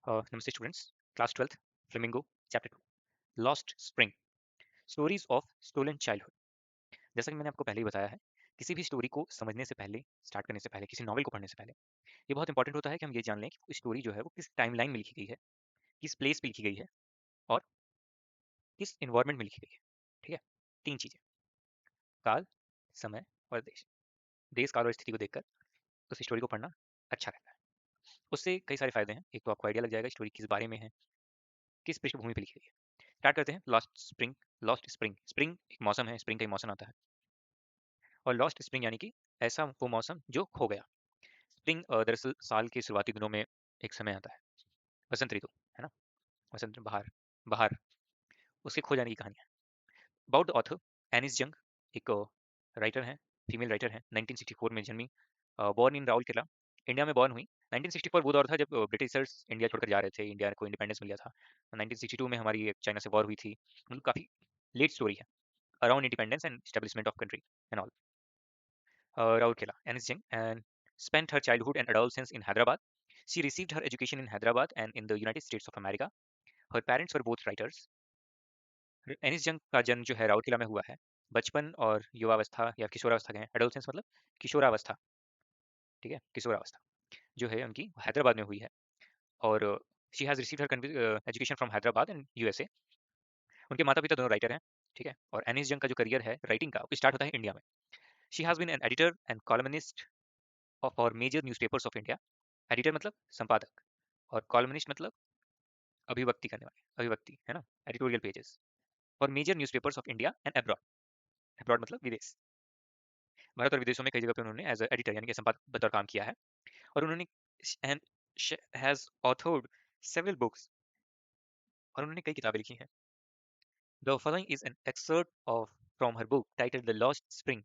नमस्ते students, class 12th, flamingo, chapter 2, lost spring, stories of stolen childhood. जैसा कि मैंने आपको पहले ही बताया है, किसी भी स्टोरी को समझने से पहले, स्टार्ट करने से पहले, किसी नॉवल को पढ़ने से पहले, ये बहुत इंपॉर्टेंट होता है कि हम ये जान लें कि स्टोरी जो है वो किस टाइमलाइन में लिखी गई है, किस प्लेस पे लिखी गई है और किस इन्वायरमेंट में लिखी गई है। ठीक है, तीन चीजें: काल, समय और देश। देश, काल और स्थिति को देखकर उस स्टोरी को पढ़ना अच्छा रहता है। उससे कई सारे फायदे हैं। एक तो आपको आइडिया लग जाएगा स्टोरी किस बारे में है, किस पृष्ठभूमि पे लिखी गई है। स्टार्ट करते हैं। Lost spring. Lost spring, spring एक मौसम है, स्प्रिंग का एक मौसम आता है, और लॉस्ट स्प्रिंग यानी कि ऐसा वो मौसम जो खो गया। स्प्रिंग दरअसल साल के शुरुआती दिनों में एक समय आता है, वसंत ऋतु, है ना। वसंत, बहार, बहार, उसके खो जाने की कहानी है। अबाउट द ऑथर, एनिस जंग, एक राइटर हैं, फीमेल राइटर हैं, 1964 में जन्मी, बॉर्न इन राउरकेला, इंडिया में बॉर्न हुई। 1964 वो दौर था जब ब्रिटिशर्स इंडिया छोड़कर जा रहे थे, इंडिया को इंडिपेंडेंस मिल गया था। 1962 में हमारी एक चाइना से वॉर हुई थी, मतलब काफ़ी लेट स्टोरी है, around independence and establishment of country and all. Raurkela, Anis Jing, and spent her childhood and adolescence in Hyderabad. She received her education in Hyderabad and in the United States of America. Her parents were both writers. एनिस जंग का जन्म जो है राउरकेला में हुआ है। बचपन और युवावस्था या किशोरावस्था कहें, एडोलसेंस मतलब किशोरावस्था, ठीक है, किशोरावस्था जो है उनकी हैदराबाद में हुई है। और she has received her education from Hyderabad and USA. उनके माता पिता दोनों राइटर हैं, ठीक है। और एनिस जंग का जो करियर है राइटिंग का, वो स्टार्ट होता है इंडिया में। She has been an editor and columnist of our major newspapers of India. Editor मतलब संपादक, और कॉलमनिस्ट मतलब अभिव्यक्ति करने वाले, अभिव्यक्ति, है ना, एडिटोरियल पेजेस, और major newspapers of India and abroad. Abroad मतलब विदेश, भारत और विदेशों में कई जगह पे उन्होंने एज एडिटर यानी कि संपादक बतौर काम किया है। और उन्होंने हैज ऑथर्ड सेवरल बुक्स, और उन्होंने कई किताबें लिखी हैं। The following is an excerpt of from her book titled the lost spring,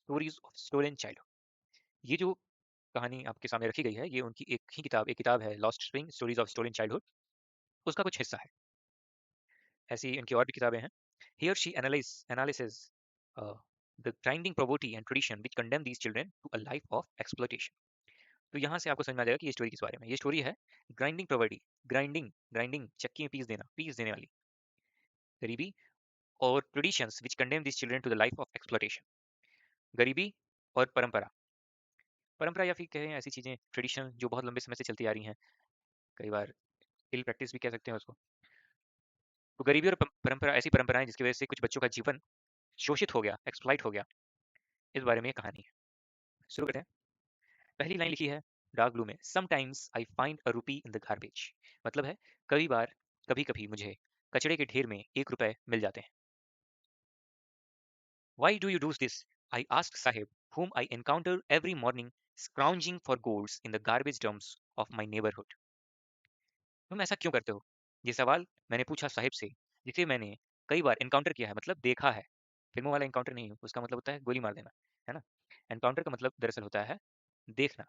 stories of stolen childhood. ये जो कहानी आपके सामने रखी गई है, ये उनकी एक किताब है, lost spring, stories of stolen childhood, उसका कुछ हिस्सा है। ऐसी इनकी और भी किताबें हैं। Here she analysis the grinding property and tradition which condemn these children to a life of exploitation. तो यहाँ से आपको समझ में आ जाएगा कि ये स्टोरी किस बारे में। ये स्टोरी है ग्राइंडिंग प्रॉपर्टी, ग्राइंडिंग, ग्राइंडिंग चक्की में पीस देना, पीस देने वाली गरीबी, और traditions which condemn these children to the life of exploitation. गरीबी और परंपरा, परंपरा या फिर कहें ऐसी चीजें, ट्रेडिशन जो बहुत लंबे समय से चलती आ रही हैं, कई बार इल प्रैक्टिस भी कह सकते हैं उसको। तो गरीबी और परंपरा, ऐसी परंपराएं जिसकी वजह से कुछ बच्चों का जीवन शोषित हो गया, एक्सप्लॉइट हो गया, इस बारे में ये कहानी है। शुरू करते हैं। पहली लाइन लिखी है डार्क ब्लू में, sometimes I find a rupee in the garbage. मतलब है कई बार, कभी कभी मुझे कचड़े के ढेर में 1 रुपए मिल जाते हैं। Why do you do this, I ask Sahib, whom I encounter every morning scrounging for golds in the garbage dumps of my neighborhood. तुम ऐसा क्यों करते हो, ये सवाल मैंने पूछा साहिब से, जिसे मैंने कई बार एनकाउंटर किया है, मतलब देखा है। फिल्मों वाला एनकाउंटर नहीं, उसका मतलब होता है गोली मार देना, है ना। एनकाउंटर का मतलब दरअसल होता है देखना,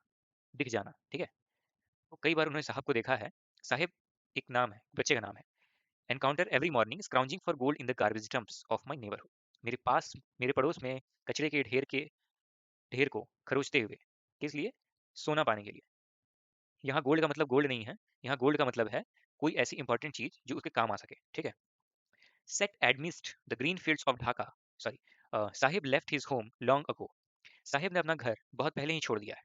दिख जाना, ठीक है। तो कई बार उन्होंने साहब को देखा है। साहिब एक नाम है, बच्चे का नाम है। Encounter every morning scrounging for gold in the garbage dumps of my neighbourhood. मेरे पास, मेरे पड़ोस में कचरे के ढेर को खरोचते हुए, किस लिए, सोना पाने के लिए। यहाँ गोल्ड का मतलब गोल्ड नहीं है, यहाँ गोल्ड का मतलब है कोई ऐसी इंपॉर्टेंट चीज जो उसके काम आ सके, ठीक है। Set amidst the green fields of Dhaka, sorry, sahib left his home long ago. साहिब ने अपना घर बहुत पहले ही छोड़ दिया है।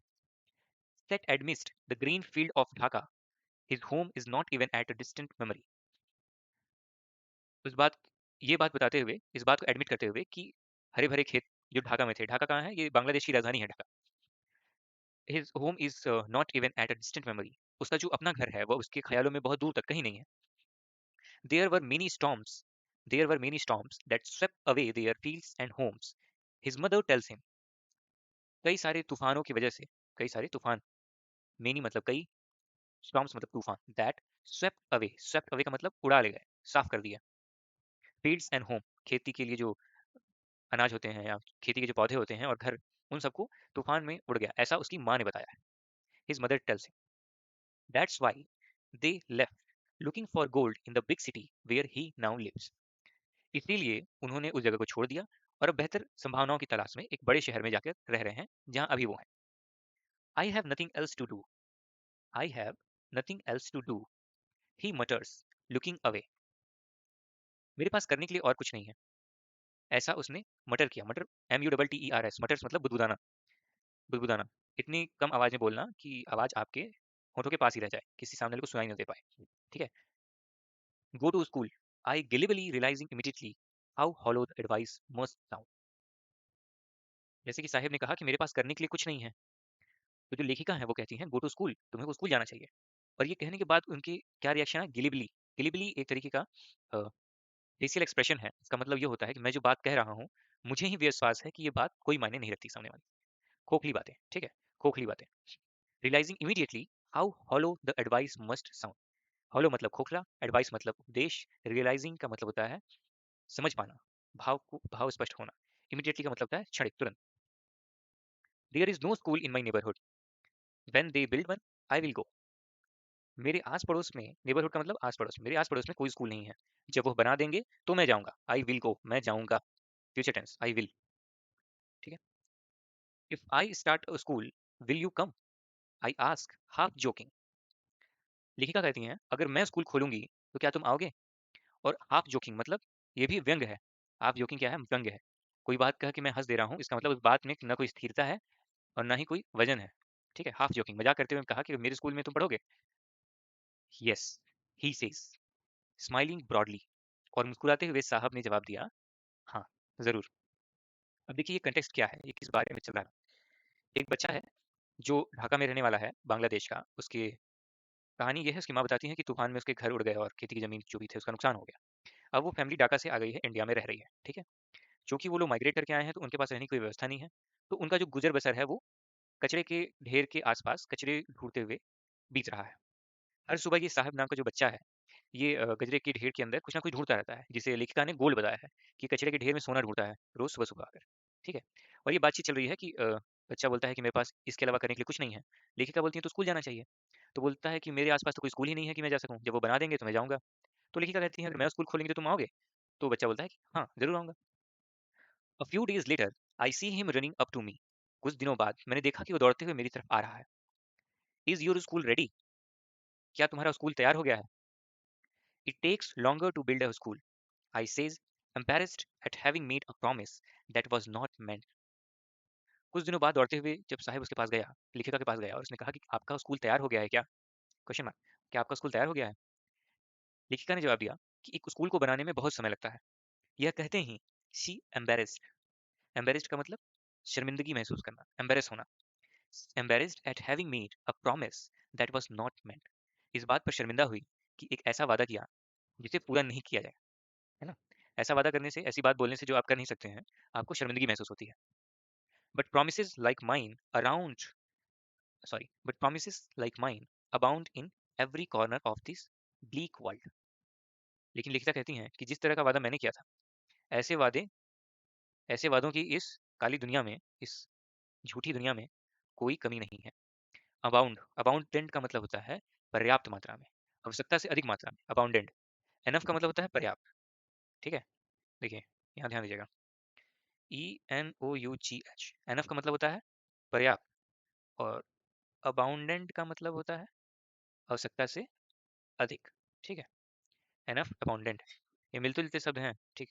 Set amidst the green field of Dhaka, his home is not even at a distant memory. उस बात, ये बात बताते हुए, इस बात को एडमिट करते हुए कि हरे भरे खेत जो ढाका में थे, ढाका कहाँ है, ये बांग्लादेश की राजधानी है Dhaka. His home is not even at a distant memory, उसका जो अपना घर है वो उसके ख्यालों में बहुत दूर तक कहीं नहीं है। There were many storms, there were many storms that swept away their fields and homes, his mother tells him. कई सारे तूफानों की वजह से, कई सारे तूफान, मेनी मतलब कई, स्टॉर्म्स मतलब तूफान, that swept away, swept away का मतलब उड़ा ले गए, साफ कर दिया। फील्ड्स एंड होम, खेती के लिए जो अनाज होते हैं या खेती के जो पौधे होते हैं, और घर, उन सबको तूफान में उड़ गया, ऐसा उसकी माँ ने बताया है। His mother tells him that's why they left looking for gold in the big city where he now lives. इसीलिए उन्होंने उस जगह को छोड़ दिया और अब बेहतर संभावनाओं की तलाश में एक बड़े शहर में जाकर रह रहे हैं जहां अभी वो हैं। I have nothing else to do, I have nothing else to do, he mutters looking away. मेरे पास करने के लिए और कुछ नहीं है, ऐसा उसने मटर किया। मटर, MUTTERS, मटर्स मतलब बुदबुदाना। बुदबुदाना, इतनी कम आवाज में बोलना कि आवाज आपके होठों के पास ही रह जाए, किसी सामने वाले को सुनाई न दे पाए। ठीक है। Go to school, I guiltily realising immediately how hollow the advice must sound. जैसे कि साहिब ने कहा कि मेरे पास करने के लिए कुछ नहीं है, तो जो लेखिका है वो कहती हैं गो टू स्कूल, तुम्हें को स्कूल जाना चाहिए। और ये कहने के बाद उनकी क्या रिएक्शन है? गिलिबली। गिलिबली एक तरीके का फेशियल एक्सप्रेशन है। इसका मतलब ये होता है कि मैं जो बात कह रहा हूँ, मुझे ही विश्वास है कि ये बात कोई मायने नहीं रखती सामने वाली। खोखली बातें, ठीक है, खोखली बातें। Realising immediately how hollow the advice must sound. Hollow मतलब खोखला, एडवाइस मतलब उपदेश, रियलाइजिंग का मतलब होता है समझ पाना, भाव स्पष्ट होना। इमीडिएटली का मतलब होता है क्षणिक, तुरंत। There is no school in my neighbourhood, when they build one I will go. मेरे आस पड़ोस में, नेबरहुड का मतलब आस पड़ोस, मेरे आस पड़ोस में कोई स्कूल नहीं है, जब वो बना देंगे तो मैं जाऊंगा। आई विल गो, मैं जाऊंगा, फ्यूचर टेंस, आई विल। ठीक है। If I start a school will you come, I ask, half joking. लेखिका कहती हैं अगर मैं स्कूल खोलूंगी तो क्या तुम आओगे? और हाफ जोकिंग मतलब ये भी व्यंग है। हाफ जोकिंग क्या है? व्यंग है। कोई बात कह के मैं हंस दे रहा हूँ, इसका मतलब उस बात में न कोई स्थिरता है और ना ही कोई वजन है। ठीक है, हाफ जोकिंग, मजाक करते हुए कहा कि मेरे स्कूल में तुम पढ़ोगे। Yes, he says, smiling broadly. और मुस्कुराते हुए साहब ने जवाब दिया, हाँ, जरूर। अब देखिए ये कंटेक्स्ट क्या है, ये किस बारे में चल रहा है। एक बच्चा है जो ढाका में रहने वाला है, बांग्लादेश का। उसकी कहानी ये है, उसकी माँ बताती है कि तूफान में उसके घर उड़ गए और खेती की जमीन जो भी थे उसका नुकसान हो गया। अब वो फैमिली ढाका से आ गई है, इंडिया में रह रही है। ठीक है। क्योंकि वो लोग माइग्रेट करके आए हैं तो उनके पास रहने की कोई व्यवस्था नहीं है। तो उनका जो गुजर बसर है वो कचरे के ढेर के आसपास कचरे ढूंढते हुए बीत रहा है। हर सुबह ये साहब नाम का जो बच्चा है, ये कचरे के ढेर के अंदर कुछ ना कुछ ढूंढता रहता है, जिसे लेखिका ने गोल बताया है कि कचरे के ढेर में सोना ढूंढता है रोज सुबह सुबह आकर। ठीक है। और ये बातचीत चल रही है कि बच्चा बोलता है कि मेरे पास इसके अलावा करने के लिए कुछ नहीं है। लेखिका बोलती है तो स्कूल जाना चाहिए। तो बोलता है कि मेरे आसपास तो कोई स्कूल ही नहीं है कि मैं जा सकूं, जब वो बना देंगे तो मैं जाऊंगा। तो लेखिका कहती है अगर मैं स्कूल खोलेंगे तो तुम आओगे? तो बच्चा बोलता है कि हाँ, जरूर आऊंगा। A few days later I see him running up to me. कुछ दिनों बाद मैंने देखा कि वो दौड़ते हुए मेरी तरफ आ रहा है। Is your school ready? क्या तुम्हारा स्कूल तैयार हो गया है? It takes longer to build a school, I says, embarrassed at having made a promise that was not meant. कुछ दिनों बाद दौड़ते हुए जब साहिब उसके पास गया, लेखिका के पास गया और उसने कहा कि आपका स्कूल तैयार हो गया है क्या? Question mark. क्या आपका स्कूल तैयार हो गया है? लेखिका ने जवाब दिया कि एक स्कूल को बनाने में बहुत समय लगता है। यह कहते ही शी एम्बेरेस्ड। एम्बेरेस्ड का मतलब शर्मिंदगी महसूस करना, एम्बेरेस होना। Embarrassed eight having made a promise that was not meant. इस बात पर शर्मिंदा हुई कि एक ऐसा वादा किया जिसे पूरा नहीं किया जाए। है ना? ऐसा वादा करने से, ऐसी बात बोलने से जो आप कर नहीं सकते हैं, आपको शर्मिंदगी महसूस होती है। But promises like mine around, but promises like mine abound in every corner of this bleak world. लेकिन लेखिका कहती हैं कि जिस तरह का वादा मैंने किया था, ऐसे वादे, ऐसे वादों की इस काली दुनिया में, इस झूठी दुनिया में कोई कमी नहीं है। अबाउंडेंट का मतलब होता है पर्याप्त मात्रा में, आवश्यकता से अधिक मात्रा में, अबाउंडेंट। एनफ का मतलब होता है पर्याप्त। ठीक है। देखिए, यहाँ ध्यान दीजिएगा, ENOUGH, एनफ का मतलब होता है पर्याप्त, और अबाउंडेंट का मतलब होता है आवश्यकता से अधिक। ठीक है। एनफ, अबाउंडेंट, ये मिलते जुलते शब्द हैं। ठीक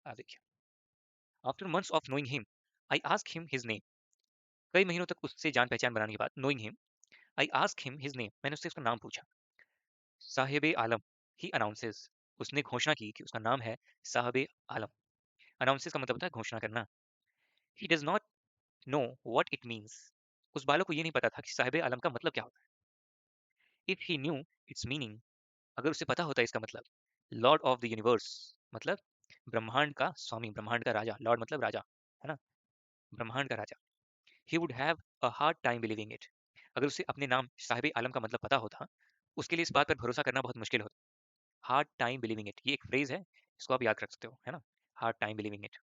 है। देखिए, after months of knowing him I ask him his name. कई महीनों तक उससे जान पहचान बनाने के बाद, knowing him, I ask him his name, मैंने उससे उसका नाम पूछा। साहिब आलम, ही अनाउंसेस, उसने घोषणा की कि उसका नाम है साहिब आलम। अनाउंसेस का मतलब होता है घोषणा करना। He does not know what it means. उस बालक को ये नहीं पता था कि साहिब आलम का मतलब क्या होता है। If he new it's meaning, अगर उसे पता होता इसका मतलब, लॉर्ड ऑफ द यूनिवर्स मतलब ब्रह्मांड का स्वामी, ब्रह्मांड का राजा, लॉर्ड मतलब राजा, है ना, ब्रह्मांड का राजा। He would have a hard time believing it. अगर उसे अपने नाम साहिब आलम का मतलब पता होता, उसके लिए इस बात पर भरोसा करना बहुत मुश्किल होता। हार्ड टाइम बिलीविंग इट, ये एक फ्रेज है, इसको आप याद रख सकते हो, है ना, hard time believing it.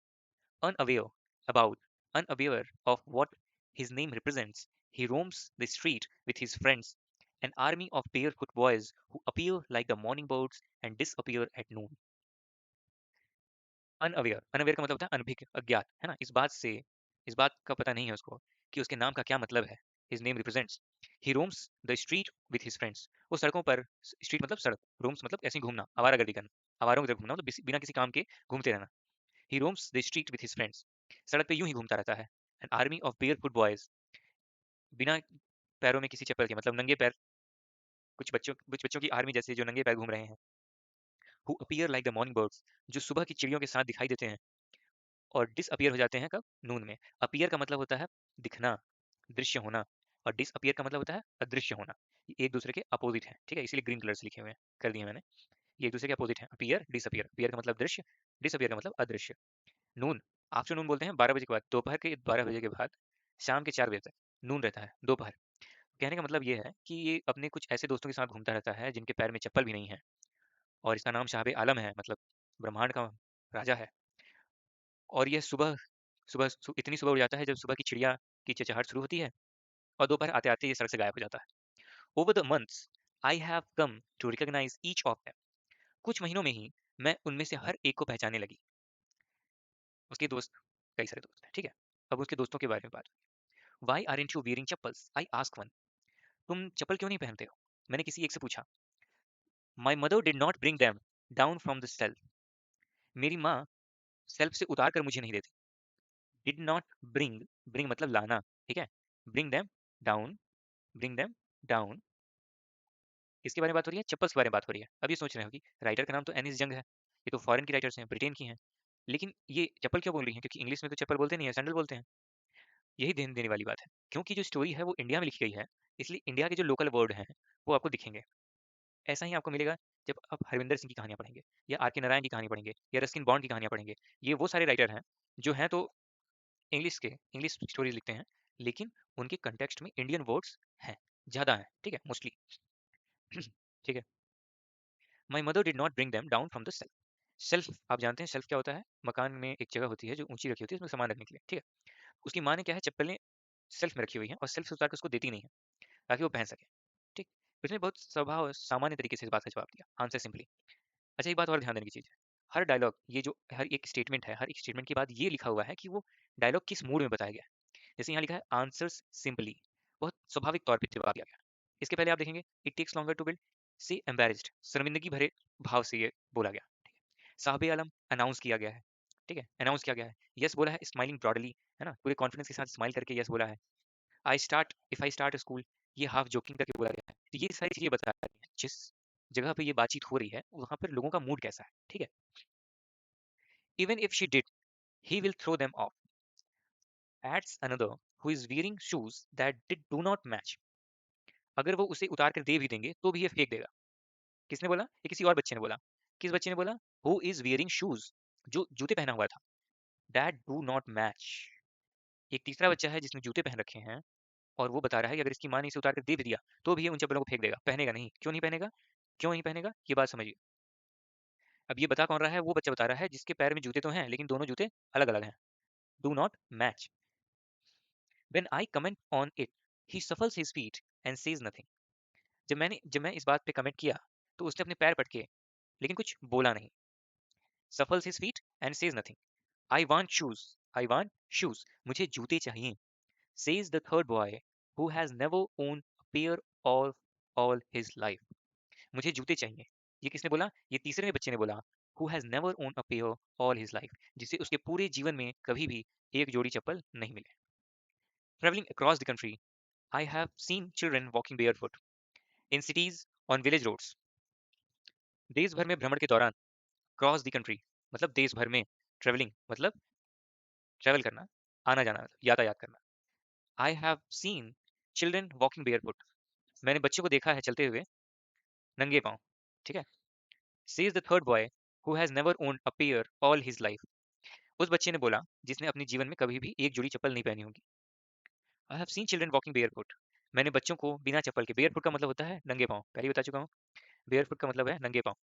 Unaware about, unaware of what his name represents, he roams the street with his friends, an army of barefoot boys who appear like the morning birds and disappear at noon. Unaware, unaware का मतलब होता है अनभिज्ञ, अज्ञात, है ना, इस बात से, इस बात का पता नहीं है उसको कि उसके नाम का क्या मतलब है। his name represents. He roams the street with his friends. वो सड़कों पर, स्ट्रीट मतलब सड़क, roams मतलब ऐसे ही घूमना, आवारागर्दी करना, आवारों की तरह घूमना, मतलब बिना किसी काम के घूमते रहना. He roams the street with his friends. सड़क पे यूं ही घूमता रहता है. An army of barefoot boys. बिना पैरों में किसी चप्पल के, मतलब नंगे पैर, कुछ बच्चों की आर्मी जैसे जो नंगे पैर घूम रहे हैं. Who appear like the morning birds. जो सुबह की चिड़ियों के साथ दिखाई देते हैं और डिसअपियर हो जाते हैं कब? नून में. अपीयर का मतलब होता है दिखना, दृश्य होना, और डिसअपियर का मतलब होता है अदृश्य होना. ये एक दूसरे के अपोजिट हैं, ठीक है, इसीलिए ग्रीन कलर से लिखे हुए हैं, कर दिए मैंने. ये एक दूसरे के अपोजिट हैं, अपीयर डिसअपियर. अपीयर का मतलब दृश्य, डिसअपियर का मतलब अदृश्य. नून, आफ्टरनून बोलते हैं 12 बजे के बाद, दोपहर के 12 बजे के बाद शाम के 4 बजे तक नून रहता है, दोपहर. कहने का मतलब ये है कि ये अपने कुछ ऐसे दोस्तों के साथ घूमता रहता है जिनके पैर में चप्पल भी नहीं है, और इसका नाम शाहब आलम है, मतलब ब्रह्मांड का राजा है. और यह सुबह सुबह इतनी सुबह उठ जाता है जब सुबह की चिड़िया की चहचहाट शुरू होती है, और दोपहर आते आते ये सड़क से गायब हो जाता है. Over the months I have come to recognise each of them. कुछ महीनों में ही मैं उनमें से हर एक को पहचानने लगी. उसके दोस्त, कई सारे दोस्त हैं, ठीक है. अब उसके दोस्तों के बारे में बात. Why are you wearing chappals, I ask one. तुम चप्पल क्यों नहीं पहनते हो, मैंने किसी एक से पूछा. My mother did not bring them down from the self. मेरी माँ सेल्फ से उतार कर मुझे नहीं देती. डिड नॉट ब्रिंग, ब्रिंग मतलब लाना, ठीक है. Bring them down, bring them down. किसके बारे में बात हो रही है? चप्पल्स के बारे में बात हो रही है. अब ये सोच रहे हो कि राइटर का नाम तो एनिस जंग है, ये तो फॉरेन की राइटर्स हैं, ब्रिटेन की हैं, लेकिन ये चप्पल क्यों बोल रही हैं? क्योंकि इंग्लिश में तो चप्पल बोलते नहीं है, सैंडल बोलते हैं. यही ध्यान देने वाली बात है, क्योंकि जो स्टोरी है वो इंडिया में लिखी गई है, इसलिए इंडिया के जो लोकल वर्ड हैं वो आपको दिखेंगे. ऐसा ही आपको मिलेगा जब आप हरविंदर सिंह की कहानियां पढ़ेंगे, या आर के नारायण की कहानी पढ़ेंगे, या रस्किन बॉन्ड की कहानियां पढ़ेंगे. ये वो सारे राइटर हैं जो हैं तो इंग्लिश स्टोरीज लिखते हैं, लेकिन उनके कंटेक्स्ट में इंडियन वर्ड्स हैं, ज़्यादा हैं, ठीक है, मोस्टली. ठीक है. My mother did not bring them down from the self. Self, आप जानते हैं सेल्फ क्या होता है? मकान में एक जगह होती है जो ऊंची रखी होती है उसमें सामान रखने के लिए, ठीक है. उसकी माँ ने क्या है, चप्पलें सेल्फ में रखी हुई हैं, और सेल्फ से उतार के उसको देती नहीं है ताकि वो पहन सके, ठीक. उसने बहुत स्वभाव सामान्य तरीके से इस बात का जवाब दिया, आंसर सिंपली. अच्छा, एक बात और ध्यान देने की चीज़ है. हर डायलॉग, ये जो हर एक स्टेटमेंट है, हर एक स्टेटमेंट के बाद ये लिखा हुआ है कि वो डायलॉग किस मूड में बताया गया है. जैसे यहाँ लिखा है आंसर्स सिंपली, बहुत स्वाभाविक तौर पे जवाब दिया गया. इसके पहले आप देखेंगे it takes longer to build, says embarrassed, शर्मिंदगी भरे भाव से ये बोला गया. साहब आलम अनाउंस किया गया है, ठीक है, अनाउंस किया गया है. यस बोला है स्माइलिंग ब्रॉडली, है ना, पूरे कॉन्फिडेंस के साथ स्माइल करके यस बोला है. I start, if I start school, ये हाफ जोकिंग करके बोला गया है. तो ये सारी चीजें बता रही हैं जिस जगह पे ये बातचीत हो रही है वहां पर लोगों का मूड कैसा है, ठीक है. Even if she did, he will throw them off. Adds another who is wearing shoes that did do not match. अगर वो उसे उतार कर दे भी देंगे तो भी ये फेंक देगा. किसने बोला? ये किसी और बच्चे ने बोला. किस बच्चे ने बोला? Who is wearing shoes, जो जूते पहना हुआ था, that do not match. एक तीसरा बच्चा है जिसने जूते पहन रखे हैं, और वो बता रहा है कि अगर इसकी माँ ने इसे उतार कर दे भी दिया तो भी ये उन चप्पलों को फेंक देगा, पहनेगा नहीं. क्यों नहीं पहनेगा? क्यों नहीं पहनेगा, ये बात समझिए. अब ये बता कौन रहा है? वो बच्चा बता रहा है जिसके पैर में जूते तो हैं लेकिन दोनों जूते अलग अलग हैं. Do not match. When I comment on it, he shuffles his feet and says nothing. जब मैं इस बात पे कमेंट किया तो उसने अपने पैर पटके, लेकिन कुछ बोला नहीं. Shuffles his feet and says nothing. I want shoes. I want shoes. मुझे जूते चाहिए. Says the third boy who has never owned a pair of all his life. मुझे जूते चाहिए. ये किसने बोला? ये तीसरे बच्चे ने बोला. Who has never owned a pair all his life. जिसे उसके पूरे जीवन में कभी भी एक जोड़ी चप्पल नहीं मिले. Traveling across the country, I have seen children walking barefoot in cities on village roads. देश भर में भ्रमण के दौरान, क्रॉस द कंट्री मतलब देश भर में, ट्रेवलिंग मतलब ट्रेवल करना, आना जाना, यातायात करना. I have seen children walking barefoot. मैंने बच्चों को देखा है चलते हुए नंगे पांव, ठीक है. Says the third boy who has never owned a pair all his life. उस बच्चे ने बोला जिसने अपने जीवन में कभी भी एक जोड़ी चप्पल नहीं पहनी होगी. I have seen children walking barefoot. मैंने बच्चों को बिना चप्पल के, बेयरफुट का मतलब होता है नंगे पांव, पहले ही बता चुका हूँ. बेयरफुट का मतलब है नंगे पांव.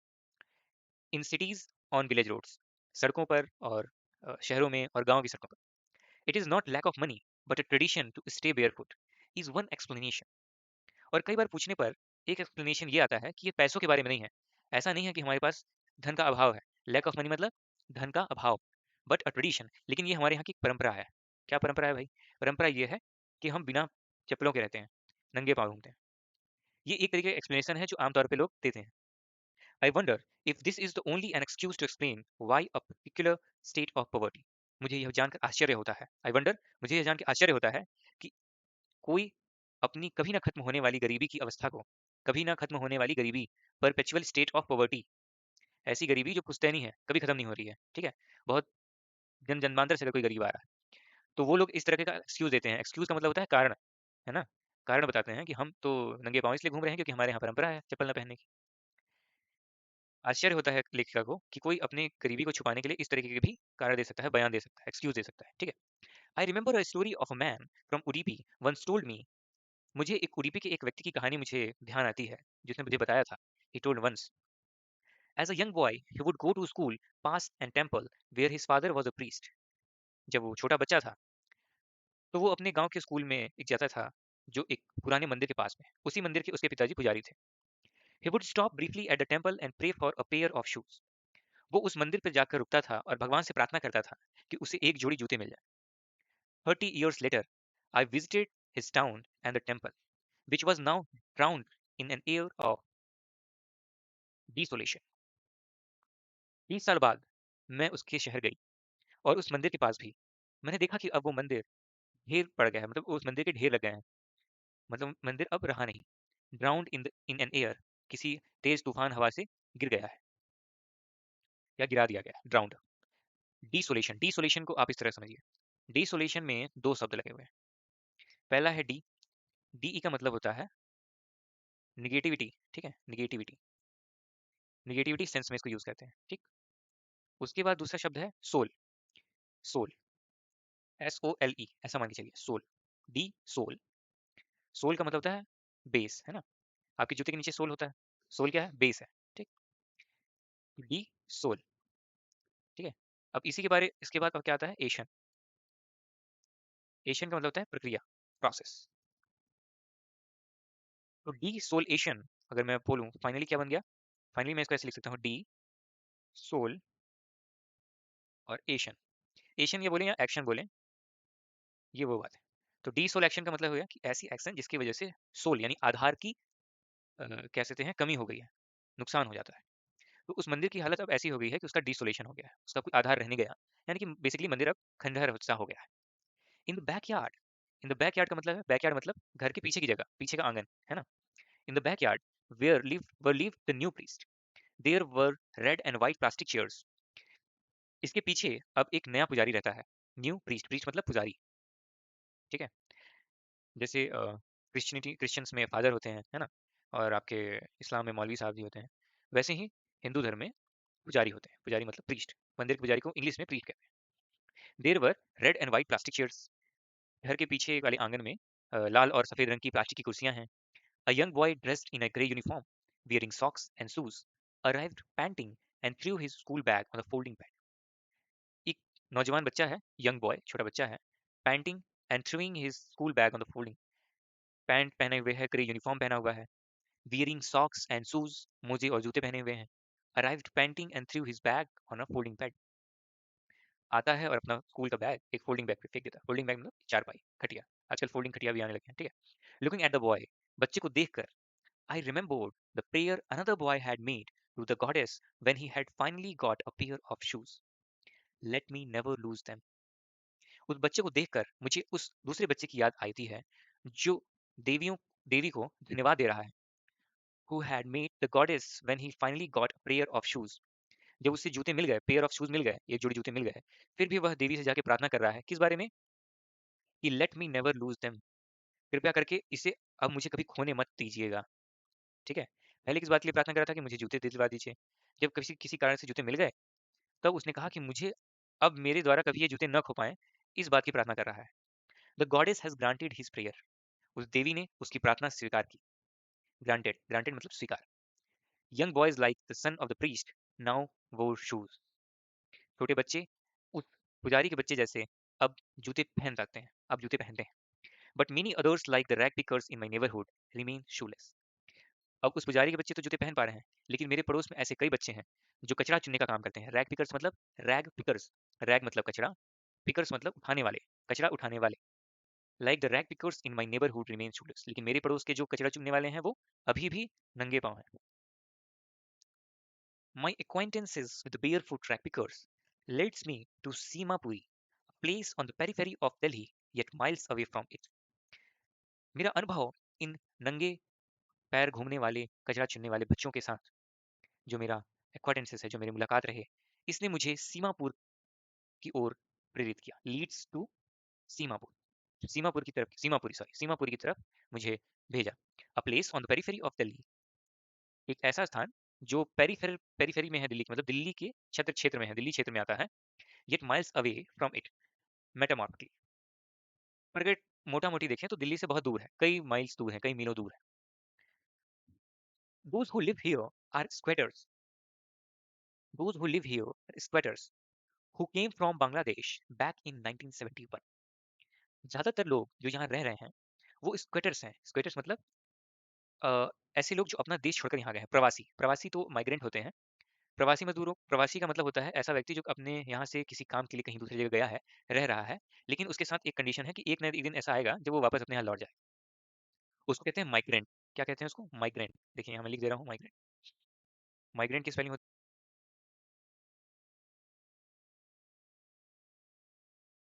In CTs on village roads, सड़कों पर और शहरों में और गांव की सड़कों पर. It is not lack of money but a tradition to stay barefoot is one explanation. और कई बार पूछने पर एक एक्सप्लेनेशन ये आता है कि ये पैसों के बारे में नहीं है. ऐसा नहीं है कि हमारे पास धन का अभाव है. लैक ऑफ मनी मतलब धन का अभाव, बट अ ट्रेडिशन, लेकिन ये हमारे यहाँ की परंपरा है. क्या परंपरा है भाई? परंपरा ये है कि हम बिना चप्पलों के रहते हैं, नंगे पाँव घूमते हैं। ये एक तरीके का एक्सप्लेनेशन है जो आमतौर पे लोग देते हैं। I wonder if this is the only an excuse to explain why a particular state of poverty. मुझे यह जानकर आश्चर्य होता है, I wonder, मुझे यह जान के आश्चर्य होता है कि कोई अपनी कभी ना खत्म होने वाली गरीबी की अवस्था को, कभी ना खत्म होने वाली गरीबी, perpetual state of poverty, ऐसी गरीबी जो पुश्तैनी है, कभी खत्म नहीं हो रही है, ठीक है, बहुत जन्मांतर से अगर कोई गरीब आ रहा है, तो वो लोग इस तरह का एक्सक्यूज देते हैं। एक्सक्यूज का मतलब होता है कारण, है ना, कारण बताते हैं कि हम तो नंगे पाँव इसलिए घूम रहे हैं क्योंकि हमारे यहाँ परंपरा है चप्पल न पहनने की। आश्चर्य होता है लेखिका को कि कोई अपनी गरीबी को छुपाने के लिए इस तरीके के भी कारण दे सकता है, बयान दे सकता है, एक्सक्यूज दे सकता है, ठीक है। I remember a story of a man from Udupi once told me, मुझे एक उडीपी के एक व्यक्ति की कहानी मुझे ध्यान आती है जिसने मुझे बताया था। He told once, as a young boy he would go to school past an temple where his father was a priest. जब वो छोटा बच्चा था तो वो अपने गांव के स्कूल में एक जाता था जो एक पुराने मंदिर के पास में, उसी मंदिर के उसके पिताजी पुजारी थे। He would stop briefly at the temple and pray for a pair of shoes. वो उस मंदिर पर जाकर रुकता था और भगवान से प्रार्थना करता था कि उसे एक जोड़ी जूते मिल जाए। 30 years later, I visited his town and the temple, which was now drowned in an air of desolation. 30 साल बाद मैं उसके शहर गई और उस मंदिर के पास भी मैंने देखा कि अब वो मंदिर ढेर पड़ गया है, मतलब उस मंदिर के ढेर लग गए हैं, मतलब मंदिर अब रहा नहीं। ड्राउंड इन एन एयर, किसी तेज तूफान हवा से गिर गया है या गिरा दिया गया, ड्राउंड। डिसोलेशन, डिसोलेशन को आप इस तरह समझिए, डिसोलेशन में दो शब्द लगे हुए हैं। पहला है डी, डी का मतलब होता है निगेटिविटी, ठीक है, निगेटिविटी, निगेटिविटी सेंस में इसको यूज करते हैं, ठीक। उसके बाद दूसरा शब्द है सोल, सोल, SOLE, ऐसा मान के चलिए, सोल, डी सोल। सोल का मतलब होता है बेस, है ना, आपके जूते के नीचे सोल होता है, सोल क्या है, बेस है, ठीक। डी सोल, ठीक है। अब इसी के बारे, इसके बाद अब क्या आता है, एशन। एशन का मतलब होता है प्रक्रिया, प्रोसेस। तो डी सोल एशन, अगर मैं बोलूं फाइनली क्या बन गया, फाइनली मैं इसको ऐसे लिख सकता हूँ, डी सोल और एशन। एशन ये बोले या एक्शन बोले, ये वो बात है। तो डी सोल एक्शन का मतलब हो गया कि ऐसी एक्शन जिसकी वजह से सोल यानी आधार की कह सकते हैं कमी हो गई है, नुकसान हो जाता है। तो उस मंदिर की हालत अब ऐसी हो गई है कि उसका डिसोलेशन हो गया है, उसका कोई आधार रह नहीं गया, यानी कि बेसिकली मंदिर अब खंडहर सा हो गया है। इन the backyard, in the backyard का मतलब है, बैकयार्ड मतलब घर के पीछे की जगह, पीछे का आंगन, है ना। In the backyard where live the new priest, there were red and white plastic chairs. इसके पीछे अब एक नया पुजारी रहता है, न्यू प्रीस्ट, प्रीस्ट मतलब पुजारी, ठीक है। जैसे क्रिश्चियनिटी, क्रिश्चियंस में फादर होते हैं, है ना, और आपके इस्लाम में मौलवी साहब जी होते हैं, वैसे ही हिंदू धर्म में पुजारी होते हैं, पुजारी मतलब प्रीस्ट, मंदिर के पुजारी को इंग्लिश में प्रीस्ट कहते हैं। There were red and white plastic chairs, घर के पीछे वाले आंगन में लाल और सफेद रंग की प्लास्टिक की कुर्सियां हैं। A young boy dressed in a grey uniform, wearing socks and shoes, arrived panting and threw his school bag on the folding bed. एक नौजवान बच्चा है, यंग बॉय, छोटा बच्चा है, panting and throwing his school bag on the folding, pant पहने हुए है, ग्रे यूनिफॉर्म पहना हुआ है, वियरिंग सॉक्स एंड शूज, मोजे और जूते पहने हुए हैं, arrived panting and threw his bag on a folding bed, आता है और अपना स्कूल का बैग एक फोल्डिंग बैग पे फेंक देता है। फोल्डिंग बैग मतलब चारपाई, खटिया, आजकल फोल्डिंग खटिया भी आने लगे हैं, ठीक है। लुकिंग एट द बॉय, बच्चे को देखकर, I remembered the prayer another boy had made to the goddess when he had finally got a pair of shoes, let me never lose them. उस बच्चे को देखकर मुझे उस दूसरे बच्चे की याद आती है जो देवियों, देवी को धन्यवाद दे रहा है, who had made the goddess when he finally got a pair of shoes। जब उसे जूते मिल गए, पेयर ऑफ शूज मिल गए, एक जोड़ी जूते मिल गए, फिर भी वह देवी से जाके प्रार्थना कर रहा है, किस बारे में, कि late me never lose them, कृपया करके इसे अब मुझे कभी खोने मत दीजिएगा, ठीक है। पहले किस बात के लिए प्रार्थना कर रहा था, कि मुझे जूते दिलवा दीजिए। जब किसी किसी कारण से जूते मिल गए, तब उसने कहा कि मुझे अब मेरे द्वारा कभी ये जूते न खो पाए, इस बात की प्रार्थना कर रहा है। The goddess has granted his prayer, उस देवी ने उसकी प्रार्थना स्वीकार की। ग्रांटेड, ग्रांटेड मतलब स्वीकार। Young boys like the son of the priest now वोर शूज, छोटे बच्चे उस पुजारी के बच्चे जैसे अब जूते पहन सकते हैं, अब जूते पहनते हैं। But many others like the rag pickers in my neighbourhood remain shoelace, अब उस पुजारी के बच्चे तो जूते पहन पा रहे हैं, लेकिन मेरे पड़ोस में ऐसे कई बच्चे हैं जो कचरा चुनने का काम करते हैं। रैग पिकर्स मतलब, रैग पिकर्स, रैग मतलब कचरा, पिकर्स मतलब उठाने वाले, कचरा उठाने वाले, like the rag pickers in my neighbourhood remain shoelace, लेकिन मेरे पड़ोस के जो कचरा चुनने वाले हैं वो अभी भी नंगे पाँव हैं. My acquaintances with the barefoot rag pickers leads me to Simapuri, a place on the periphery of Delhi, yet miles away from it. मेरा अनुभव इन नंगे पैर घूमने वाले कचरा चुनने वाले बच्चों के साथ, जो मेरा एक्वाटेंसेस है, जो मेरी मुलाकात रहे, इसने मुझे सीमापुर की ओर प्रेरित किया. लीड्स टू सीमापुर, सीमापुर की तरफ, सीमापुरी सॉरी, सीमापुर की तरफ मुझे भेजा. A place on the periphery of Delhi, एक ऐसा स्थान जो पेरिफेरी में है दिल्ली के, मतलब दिल्ली के क्षेत्र क्षेत्र में है, दिल्ली क्षेत्र में आता है. Yet miles away from it metamorphically, पर अगर मोटा मोटी देखें तो दिल्ली से बहुत दूर है, कई माइल्स दूर है, कई मीलों दूर है. Those who live here are squatters, those who live here are squatters who came from Bangladesh back in 1971. ज्यादातर लोग जो यहाँ रह रहे हैं वो स्क्वेटर्स हैं. स्क्वेटर्स मतलब ऐसे लोग जो अपना देश छोड़कर यहाँ गए हैं. प्रवासी, प्रवासी तो माइग्रेंट होते हैं. प्रवासी मजदूरों, प्रवासी का मतलब होता है ऐसा व्यक्ति जो अपने यहाँ से किसी काम के लिए कहीं दूसरी जगह गया है, रह रहा है, लेकिन उसके साथ एक कंडीशन है कि एक न एक दिन ऐसा आएगा जब वो वापस अपने यहाँ लौट जाए. उसको कहते हैं माइग्रेंट. क्या कहते हैं उसको? माइग्रेंट. देखिए यहाँ मैं लिख दे रहा हूँ माइग्रेंट. माइग्रेंट की स्पेलिंग